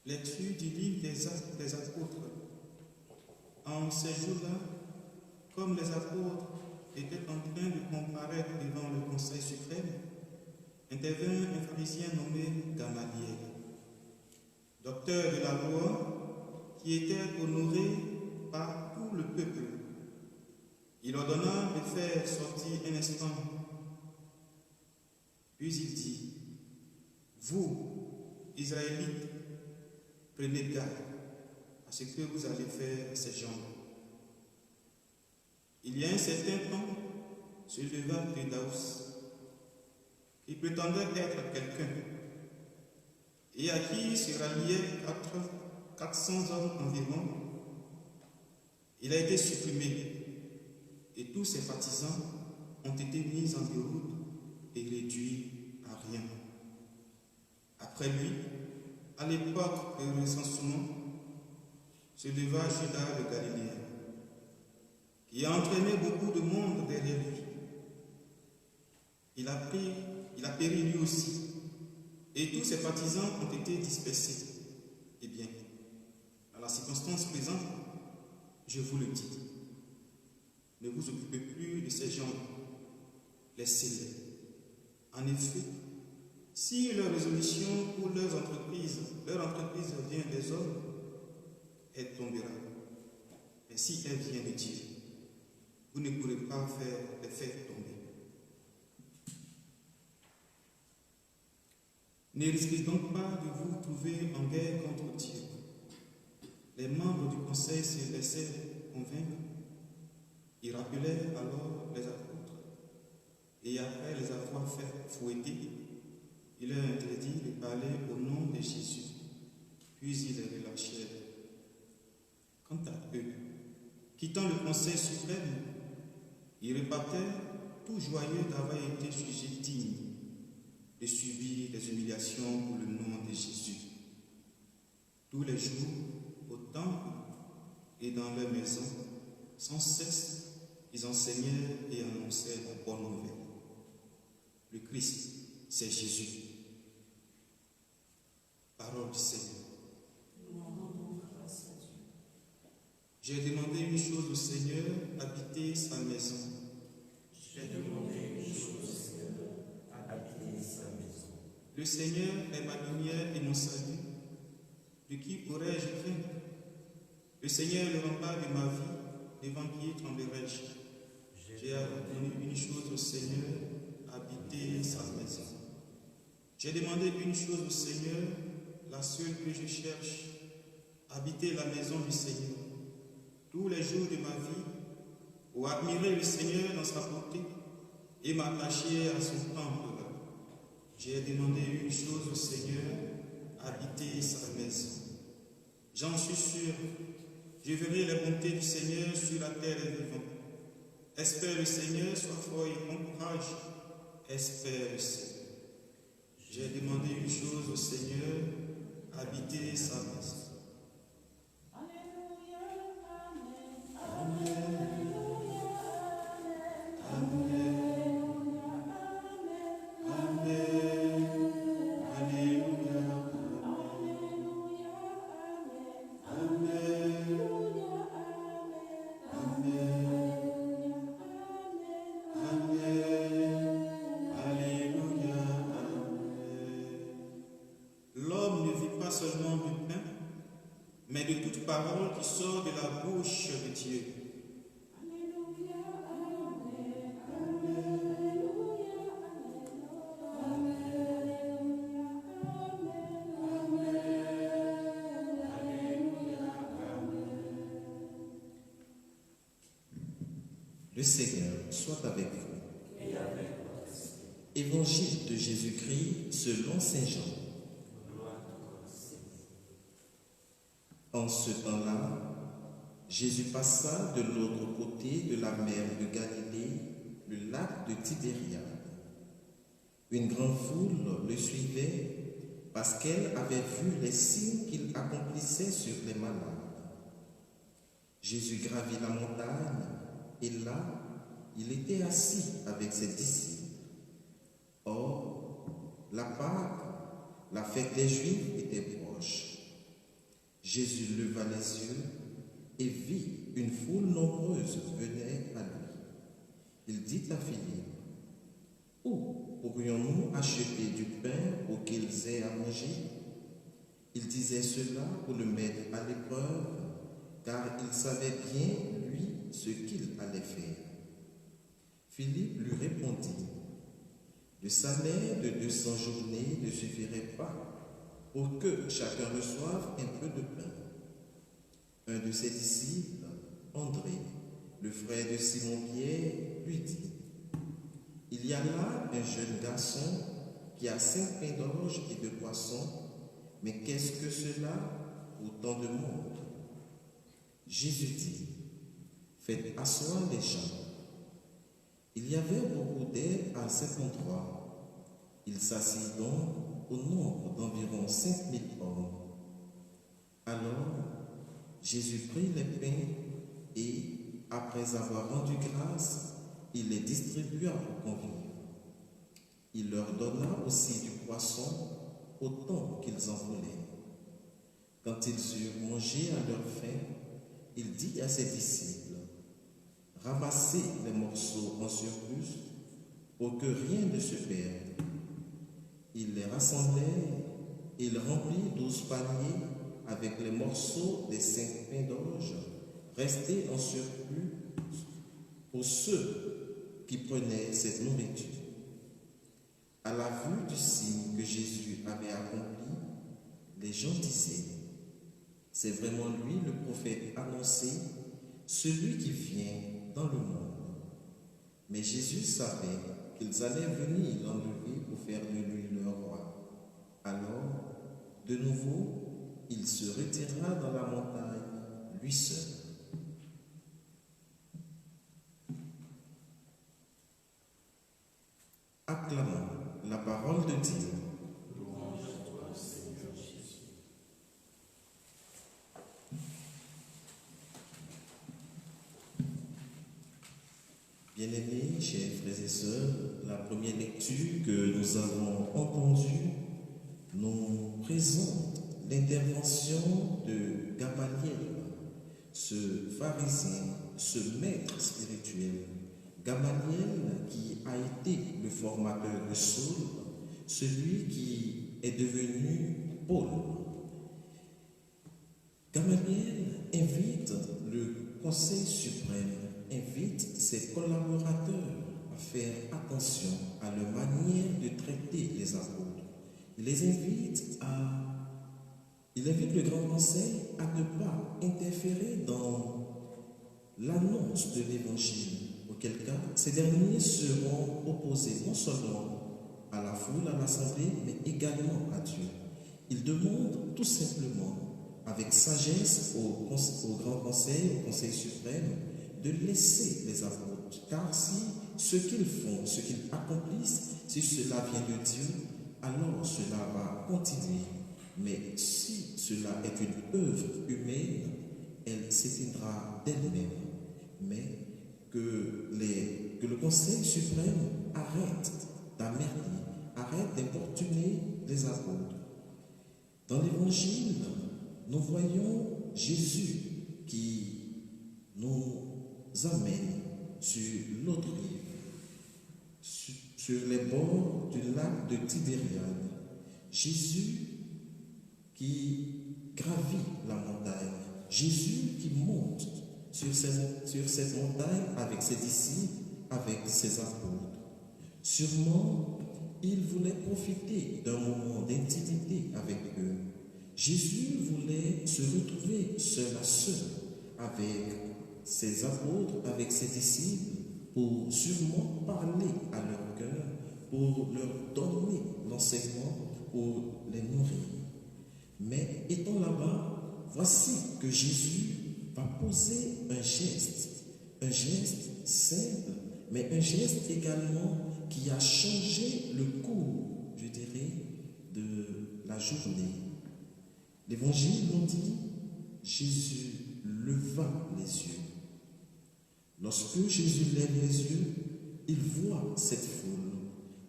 Lecture du livre des Actes des Apôtres. En ces jours-là, comme les apôtres étaient en train de comparaître devant le Conseil suprême, intervint un pharisien nommé Gamaliel, docteur de la loi, qui était honoré par tout le peuple. Il ordonna de faire sortir un instant. Puis il dit: Vous, Israélites, prenez garde à ce que vous allez faire à ces gens. Il y a un certain temps, se leva Pédaus, qui prétendait être quelqu'un, et à qui se ralliaient 400 hommes environ. Il a été supprimé, et tous ses partisans ont été mis en déroute et réduits à rien. Après lui, à l'époque du recensement, se leva Judas le Galiléen, qui a entraîné beaucoup de monde derrière lui. Il a péri lui aussi, et tous ses partisans ont été dispersés. Eh bien, à la circonstance présente, je vous le dis, ne vous occupez plus de ces gens, laissez-les. En effet, si leur résolution ou leur entreprise vient des hommes, elle tombera. Mais si elle vient de Dieu, vous ne pourrez pas les faire tomber. Ne risquez donc pas de vous trouver en guerre contre Dieu. Les membres du conseil se laissèrent convaincre. Ils rappelèrent alors les apôtres. Et après les avoir fait fouetter, il leur interdit de parler au nom de Jésus. Puis ils les relâchèrent. Quant à eux, quittant le conseil suprême, ils repartaient tout joyeux d'avoir été jugés dignes de subir des humiliations pour le nom de Jésus. Tous les jours, au temple et dans leur maison, sans cesse, ils enseignaient et annonçaient la bonne nouvelle. Le Christ, c'est Jésus. Parole du Seigneur. J'ai demandé une chose au Seigneur, habiter sa maison. J'ai demandé une chose au Seigneur, habiter sa maison. Le Seigneur est ma lumière et mon salut. De qui aurais-je crainte? Le Seigneur est le rempart de ma vie, devant qui tremblerai-je? J'ai demandé une chose au Seigneur, habiter sa maison. J'ai demandé une chose au Seigneur, la seule que je cherche, habiter la maison du Seigneur tous les jours de ma vie, pour admirer le Seigneur dans sa beauté et m'attacher à son temple. J'ai demandé une chose au Seigneur, habiter sa maison. J'en suis sûr, je verrai les bontés du Seigneur sur la terre des vivants. Espère le Seigneur, sois fort et bon courage. Espère le Seigneur. J'ai demandé une chose au Seigneur, habiter sa maison. Seulement du pain, mais de toute parole qui sort de la bouche de Dieu. Alléluia, Amen, Alléluia, Alléluia, Alléluia, Le Seigneur soit avec vous. Et avec votre esprit. Évangile de Jésus-Christ selon Saint Jean. En ce temps-là, Jésus passa de l'autre côté de la mer de Galilée, le lac de Tibériade. Une grande foule le suivait parce qu'elle avait vu les signes qu'il accomplissait sur les malades. Jésus gravit la montagne et là, il était assis avec ses disciples. Or, la Pâque, la fête des Juifs, était proche. Jésus leva les yeux et vit une foule nombreuse venir à lui. Il dit à Philippe, « Où pourrions-nous acheter du pain pour qu'ils aient à manger ?» Il disait cela pour le mettre à l'épreuve, car il savait bien, lui, ce qu'il allait faire. Philippe lui répondit, « Le salaire de 200 journées ne suffirait pas pour que chacun reçoive un peu de pain. » Un de ses disciples, André, le frère de Simon-Pierre, lui dit, « Il y a là un jeune garçon qui a 5 pains d'orge et 2 poissons, mais qu'est-ce que cela pour tant de monde ?» Jésus dit, « Faites asseoir les gens. » Il y avait beaucoup d'aide à cet endroit. Il s'assit donc au nombre d'environ 5000 hommes. Alors, Jésus prit les pains et, après avoir rendu grâce, il les distribua aux convives. Il leur donna aussi du poisson autant qu'ils en voulaient. Quand ils eurent mangé à leur faim, il dit à ses disciples, « Ramassez les morceaux en surplus pour que rien ne se perde. » Ils les rassemblèrent et il remplit 12 paniers avec les morceaux des 5 pains d'orge restés en surplus pour ceux qui prenaient cette nourriture. À la vue du signe que Jésus avait accompli, les gens disaient, « C'est vraiment lui le prophète annoncé, celui qui vient dans le monde. » Mais Jésus savait qu'ils allaient venir l'enlever pour faire de lui leur roi. Alors, de nouveau, il se retira dans la montagne, lui seul. Acclamons la parole de Dieu. Louange à toi, Seigneur Jésus. Bien-aimés, chers frères et sœurs, la première lecture que nous avons entendue nous présente l'intervention de Gamaliel, ce pharisien, ce maître spirituel. Gamaliel qui a été le formateur de Saul, celui qui est devenu Paul. Gamaliel invite le Conseil suprême, invite ses collaborateurs à faire attention à leur manière de traiter les apôtres. Il invite le Grand Conseil à ne pas interférer dans l'annonce de l'Évangile, auquel cas ces derniers seront opposés non seulement à la foule, à l'Assemblée, mais également à Dieu. Il demande tout simplement, avec sagesse au Grand Conseil, au Conseil suprême, de laisser les apôtres, car si ce qu'ils font, ce qu'ils accomplissent, si cela vient de Dieu, alors cela va continuer. Mais si cela est une œuvre humaine, elle s'éteindra d'elle-même. Mais que le Conseil suprême arrête d'emmerder, arrête d'importuner les apôtres. Dans l'Évangile, nous voyons Jésus qui nous amène sur l'autre rive, sur les bords du lac de Tibériade. Jésus qui gravit la montagne, Jésus qui monte sur cette montagne avec ses disciples, avec ses apôtres. Sûrement, il voulait profiter d'un moment d'intimité avec eux. Jésus voulait se retrouver seul à seul avec ses apôtres, avec ses disciples, pour sûrement parler à leur cœur, pour leur donner l'enseignement, pour les nourrir. Mais étant là-bas, voici que Jésus va poser un geste simple, mais un geste également qui a changé le cours, je dirais, de la journée. L'Évangile nous dit, Jésus leva les yeux. Lorsque Jésus lève les yeux, il voit cette foule.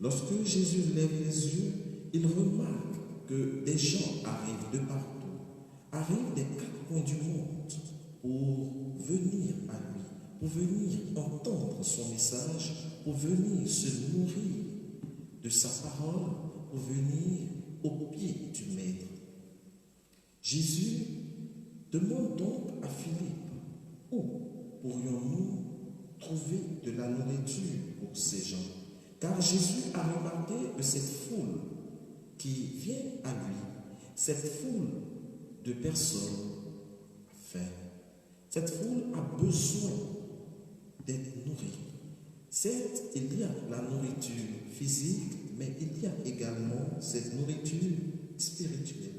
Lorsque Jésus lève les yeux, il remarque que des gens arrivent de partout, arrivent des pour venir entendre son message, pour venir se nourrir de sa parole, pour venir au pied du Maître. Jésus demande donc à Philippe, où pourrions-nous trouver de la nourriture pour ces gens? Car Jésus a remarqué que cette foule qui vient à lui, cette foule de personnes faim, cette foule a besoin d'être nourrie. Certes, il y a la nourriture physique, mais il y a également cette nourriture spirituelle.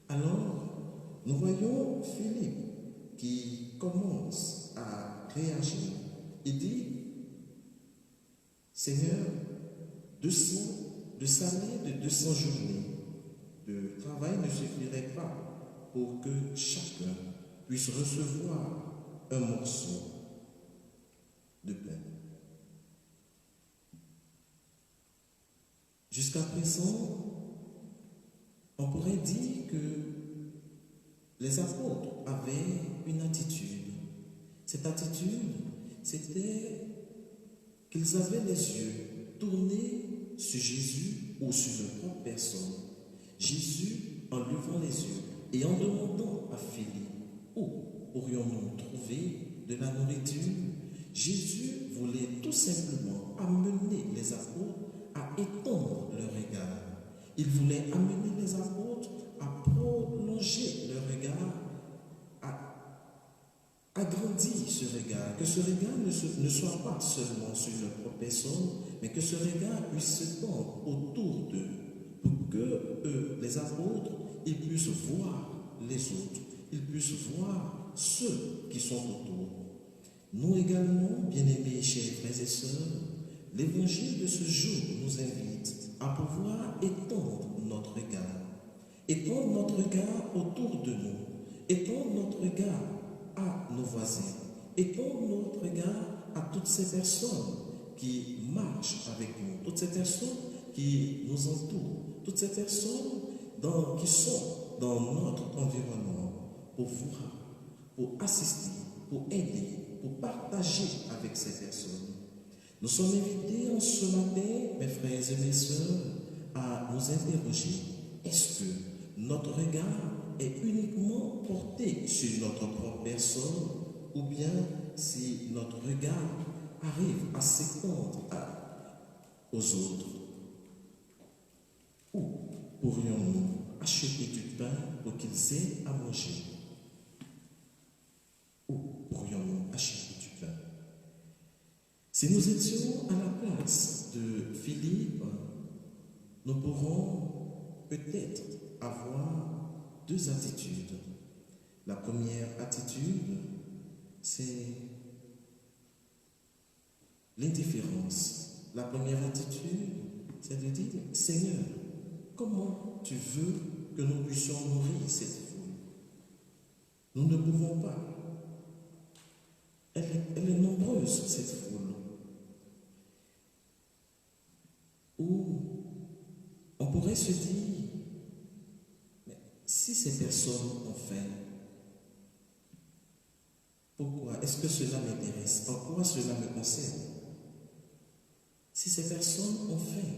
Alors, nous voyons Philippe qui commence à réagir. Il dit, Seigneur, 200 de salaire de 200 journées de travail ne suffirait pas pour que chacun puisse recevoir un morceau de pain. Jusqu'à présent, on pourrait dire que les apôtres avaient une attitude. Cette attitude, c'était qu'ils avaient les yeux tournés sur Jésus ou sur leur propre personne. Jésus en levant les yeux et en demandant à Philippe, où pourrions-nous trouver de la nourriture? Jésus voulait tout simplement amener les apôtres à étendre leur regard. Il voulait amener les apôtres à prolonger leur regard, à agrandir ce regard, que ce regard ne soit pas seulement sur leur propre personne, mais que ce regard puisse se tendre autour d'eux, pour que les apôtres, ils puissent voir les autres, ils puissent voir ceux qui sont autour. Nous également, bien-aimés, chers frères et sœurs, l'évangile de ce jour nous invite à pouvoir étendre notre regard. Étendre notre regard autour de nous. Étendre notre regard à nos voisins. Étendre notre regard à toutes ces personnes qui marchent avec nous. Toutes ces personnes qui nous entourent. Toutes ces personnes qui sont dans notre environnement pour voir, pour assister, pour aider, pour partager avec ces personnes. Nous sommes invités en ce matin, mes frères et mes sœurs, à nous interroger. Est-ce que notre regard est uniquement porté sur notre propre personne ou bien si notre regard arrive à s'étendre aux autres? Où pourrions-nous acheter du pain pour qu'ils aient à manger? Où pourrions-nous acheter du pain? Si nous étions à la place de Philippe, nous pourrons peut-être avoir deux attitudes. La première attitude, c'est l'indifférence. La première attitude, c'est de dire, Seigneur, comment tu veux que nous puissions nourrir cette foule? Nous ne pouvons pas. Elle est nombreuse, cette foule. Ou on pourrait se dire, mais si ces personnes ont faim, pourquoi? Est-ce que cela m'intéresse? En quoi cela me concerne? Si ces personnes ont faim,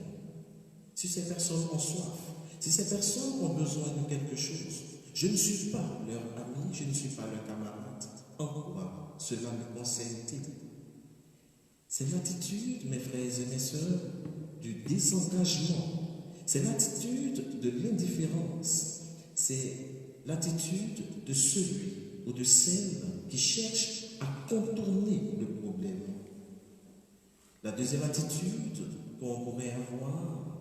si ces personnes ont soif, si ces personnes ont besoin de quelque chose, je ne suis pas leur ami, je ne suis pas leur camarade. En quoi cela me concerne-t-il? C'est l'attitude, mes frères et mes sœurs, du désengagement. C'est l'attitude de l'indifférence. C'est l'attitude de celui ou de celle qui cherche à contourner le problème. La deuxième attitude qu'on pourrait avoir,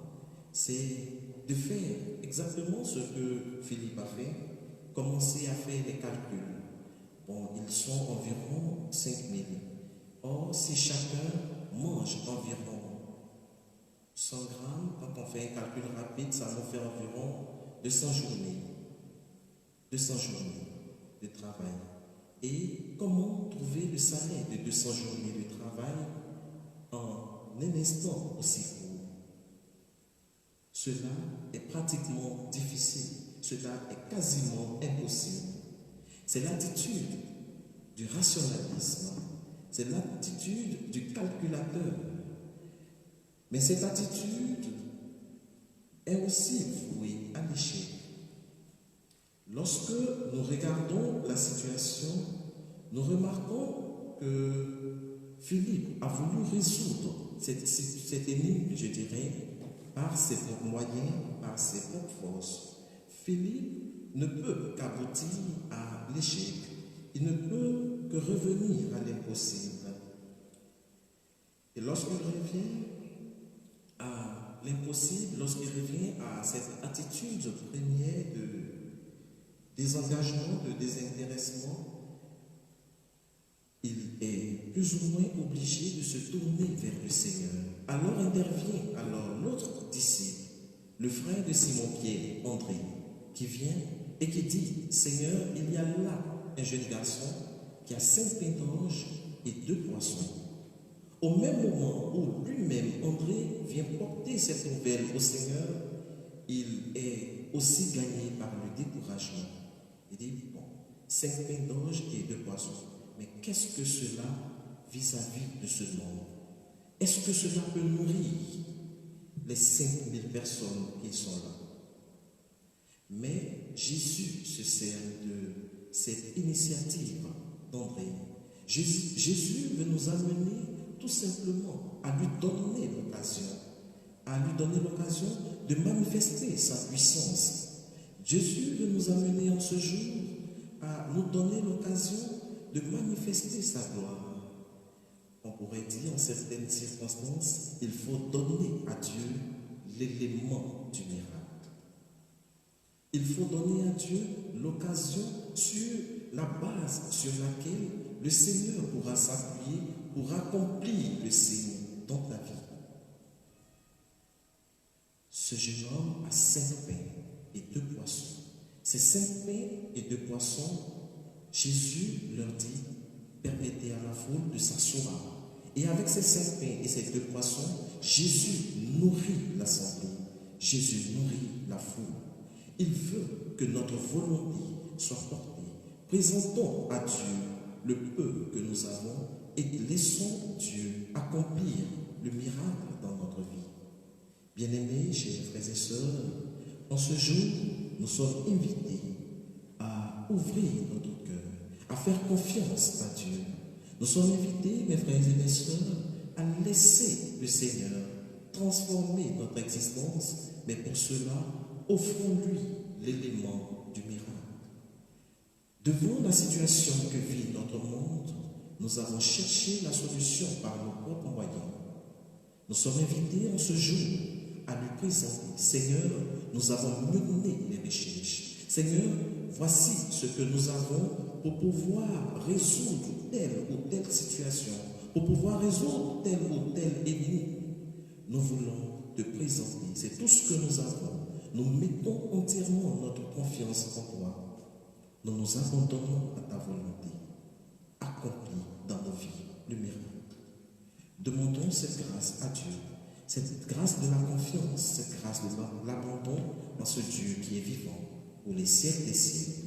c'est de faire exactement ce que Philippe a fait, commencer à faire les calculs. Bon, ils sont environ 5000. Or, si chacun mange environ 100 grammes, quand on fait un calcul rapide, ça nous fait environ 200 journées. 200 journées de travail. Et comment trouver le salaire de 200 journées de travail en un instant aussi court? Cela est pratiquement difficile. Cela est quasiment impossible. C'est l'attitude du rationalisme. c'est l'attitude du calculateur. Mais cette attitude est aussi vouée à l'échec. Lorsque nous regardons la situation, nous remarquons que Philippe a voulu résoudre cette énigme, je dirais, par ses propres moyens, par ses propres forces. Philippe ne peut qu'aboutir à l'échec. Il ne peut que revenir à l'impossible. Et lorsqu'il revient à l'impossible, lorsqu'il revient à cette attitude première de désengagement, de désintéressement, il est plus ou moins obligé de se tourner vers le Seigneur. Alors intervient l'autre disciple, le frère de Simon-Pierre, André, qui vient et qui dit, Seigneur, il y a là un jeune garçon qui a 5 pains d'orge et 2 poissons. Au même moment où lui-même, André, vient porter cette nouvelle au Seigneur, il est aussi gagné par le découragement. Il dit, bon, 5 pains d'orge et 2 poissons. Mais qu'est-ce que cela vis-à-vis de ce nombre? Est-ce que cela peut nourrir les 5000 personnes qui sont là? Mais Jésus se sert de cette initiative d'André. Jésus veut nous amener tout simplement à lui donner l'occasion de manifester sa puissance. Jésus veut nous amener en ce jour à nous donner l'occasion de manifester sa gloire. On pourrait dire en certaines circonstances, il faut donner à Dieu l'élément du miracle. Il faut donner à Dieu l'occasion sur la base sur laquelle le Seigneur pourra s'appuyer pour accomplir le signe dans ta vie. Ce jeune homme a 5 pains et 2 poissons. Ces 5 pains et 2 poissons, Jésus leur dit, permettez à la foule de s'asseoir. Et avec ces 5 pains et ces 2 poissons, Jésus nourrit l'assemblée. Jésus nourrit la foule. Il veut que notre volonté soit portée. Présentons à Dieu le peu que nous avons et laissons Dieu accomplir le miracle dans notre vie. Bien-aimés, chers frères et sœurs, en ce jour, nous sommes invités à ouvrir notre cœur, à faire confiance à Dieu. Nous sommes invités, mes frères et mes sœurs, à laisser le Seigneur transformer notre existence, mais pour cela, offrons-lui l'élément du miracle. Devant la situation que vit notre monde, nous avons cherché la solution par nos propres moyens. Nous sommes invités en ce jour à lui présenter, Seigneur, nous avons mené les recherches. Seigneur, voici ce que nous avons pour pouvoir résoudre telle ou telle situation, pour pouvoir résoudre telle ou telle énigme. Nous voulons te présenter, c'est tout ce que nous avons. Nous mettons entièrement notre confiance en toi. Nous nous abandonnons à ta volonté. Accomplis dans nos vies le miracle. Demandons cette grâce à Dieu, cette grâce de la confiance, cette grâce de l'abandon dans ce Dieu qui est vivant pour les siècles des siècles.